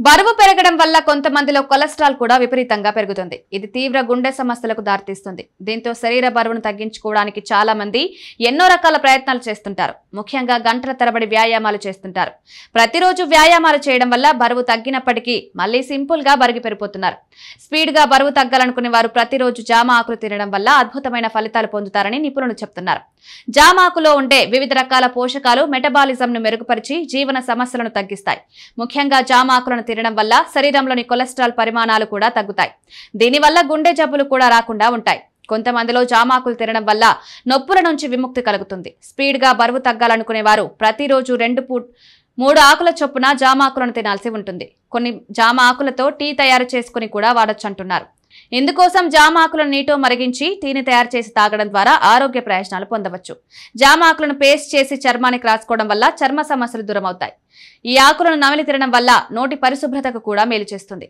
బరువు పెరగడం వల్ల కొంతమందిలో కొలెస్ట్రాల్ కూడా విపరీతంగా పెరుగుతుంది. ఇది తీవ్ర గుండె సమస్యలకు దారితీస్తుంది. దీంతో శరీర బరువును తగ్గించుకోవడానికి చాలా మంది ఎన్నో రకాల ప్రయత్నాలు చేస్తుంటారు. ముఖ్యంగా గంటల తరబడి వ్యాయామాలు చేస్తుంటారు. ప్రతిరోజు వ్యాయామాలు చేయడం వల్ల బరువు తగ్గినప్పటికీ మళ్ళీ సింపుల్ గా బరువు పెరిగిపోతున్నారు. స్పీడ్ గా బరువు తగ్గాలనుకునే వారు ప్రతిరోజు జామ ఆకులు తినడం వల్ల అద్భుతమైన ఫలితాలు పొందుతారని నిపుణులు చెప్తున్నారు. జామ ఆకులో ఉండే వివిధ రకాల పోషకాలు మెటబాలిజంను మెరుగుపరిచి జీవన సమస్యలను తగ్గిస్తాయి. ముఖ్యంగా జామ ఆకులను తినడం వల్ల శరీరంలోని కొలెస్ట్రాల్ పరిమాణాలు కూడా తగ్గుతాయి. దీనివల్ల గుండె జబ్బులు కూడా రాకుండా ఉంటాయి. కొంతమందిలో జామాకులు తినడం వల్ల నొప్పుల నుంచి విముక్తి కలుగుతుంది. స్పీడ్ గా బరువు తగ్గాలనుకునే వారు ప్రతిరోజు 2-3 ఆకుల చొప్పున జామాకులను తినాల్సి ఉంటుంది. కొన్ని జామ ఆకులతో టీ తయారు చేసుకుని కూడా వాడొచ్చంటున్నారు. ఇందుకోసం జామ ఆకులను నీటితో మరిగించి టీని తయారు చేసి తాగడం ద్వారా ఆరోగ్య ప్రయోజనాలు పొందవచ్చు. జామ ఆకులను పేస్ట్ చేసి చర్మానికి రాసుకోవడం వల్ల చర్మ సమస్యలు దూరమవుతాయి. ఈ ఆకులను నమిలి తినడం వల్ల నోటి పరిశుభ్రతకు కూడా మేలు చేస్తుంది.